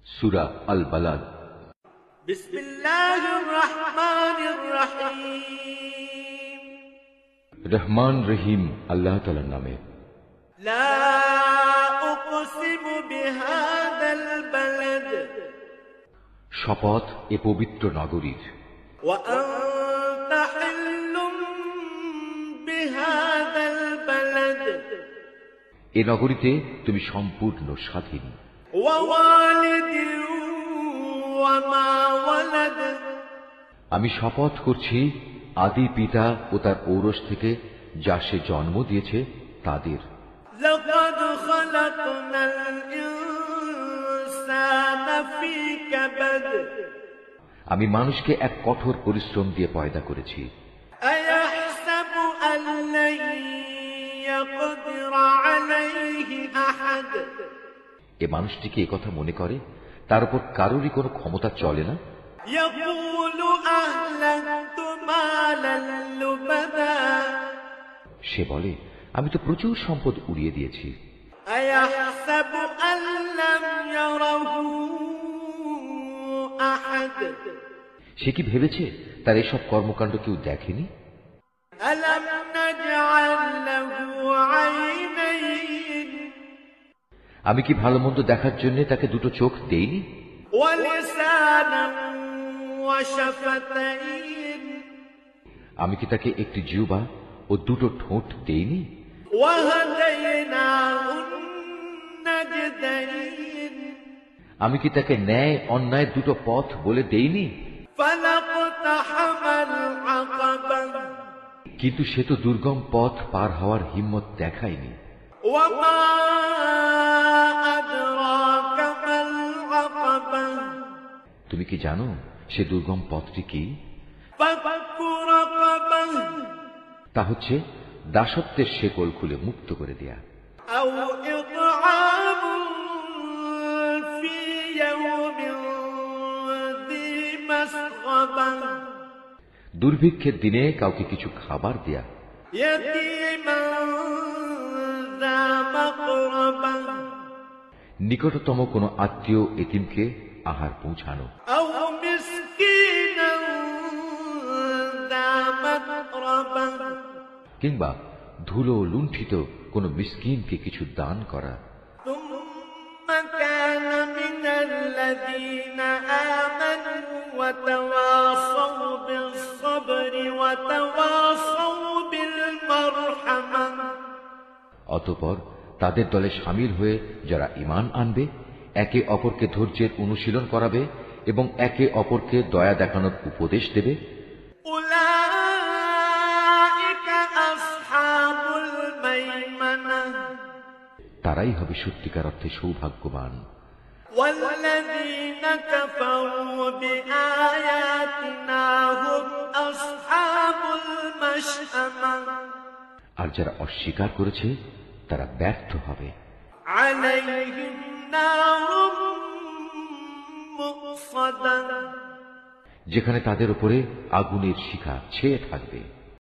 সূরা আল Balad. বিসমিল্লাহির রহমানির রহিম। রহমান রহিম আল্লাহ তাআলার নামে। লা উকসিমু বিহাদাল বালাদ, শপথ এ পবিত্র নগরীর। ওয়া আনতা হিল্লুম বিহাদাল বালাদ, এ নগরীতে তুমি সম্পূর্ণ স্বাধীন। ওয়া ওয়ালিদিন ওয়া মা ওয়ালাদ, আমি শপথ করছি আদি পিতা ও তার ঔরস থেকে যা সে জন্ম দিয়েছে তাদের। লাকাদ খালাকনাল ইনসানা ফী কাবাদ, আমি মানুষকে এক কঠোর পরিশ্রম দিয়ে পয়দা করেছি। আয়াহসাবু আল্লান ইয়াকদির আলাইহি আহাদ, এ মানুষটি কি একথা মনে করে তার উপর কারোরই কোনো ক্ষমতা চলে না? ইয়াকুলু আহলাকতু মালান লুবাদা, সে বলে আমি তো প্রচুর সম্পদ উড়িয়ে দিয়েছি। আয়াহসাবু আল্লাম ইয়ারাহু আহাদ, সে কি ভেবেছে তার এসব কর্মকাণ্ড কেউ দেখেনি? আলাম নাজআল লাহু আইনাইন, আমি কি ভালো মন্দ দেখার জন্য তাকে দুটো চোখ দেইনি? ওয়া লিসানান ওয়া শাফাতাইন, আমি কি তাকে একটি জিহ্বা ও দুটো ঠোঁট দেইনি? ওয়া হাদাইনাহুন নাজদাইন, আমি কি তাকে ন্যায় অন্যায় দুটো পথ বলে দেইনি? ফালাকতাহামাল আকাবা, কিন্তু সে তো দুর্গম পথ পার হওয়ার হিম্মত দেখায়নি। ওয়া মা আদরাকা মাল আকাবা, তুমি কি জানো সে দুর্গম পথটি কি? ফাক্কু রাকাবা, তা হচ্ছে দাসত্বের শেকল খুলে মুক্ত করে দেয়া। আও ইতআমুন ফি ইয়াওমিন যী মাসগাবা, দুর্ভিক্ষের দিনে কাউকে কিছু খাবার দেয়া। ইয়াতীমান যা মাকরাবা, নিকটতম কোনো আত্মীয় এতিমকে আহার পৌঁছানো। আও মিসকিনান যা মাতরাবা, কিংবা ধুলো লুণ্ঠিত কোনো মিসকিনকে কিছু দান করা। থুম্মা কানা মিনাল্লাযীনা আমানু ওয়া তাওয়াসাউ বিস-সাবরি ওয়া তাওয়াসাউ বিল মারহামা, অতঃপর তাদের দলে শামিল হয়ে যারা ঈমান আনবে, একে অপরকে ধৈর্যের অনুশীলন করাবে এবং একে অপরকে দয়া দেখানোর উপদেশ দেবে। উলাইকা আসহাবুল মাইমানা, তারাই হবে সত্যিকার অর্থে সৌভাগ্যবান। ওয়াল্লাযীনা কাফারু বিআয়াতিনা হুম আসহাবুল মাশআমা, আর যারা অস্বীকার করেছে তারা ব্যর্থ হবে। আলাইহিম নারুম মুফসাদা, যেখানে তাদের উপরে আগুনের শিখা ছেয়ে থাকবে।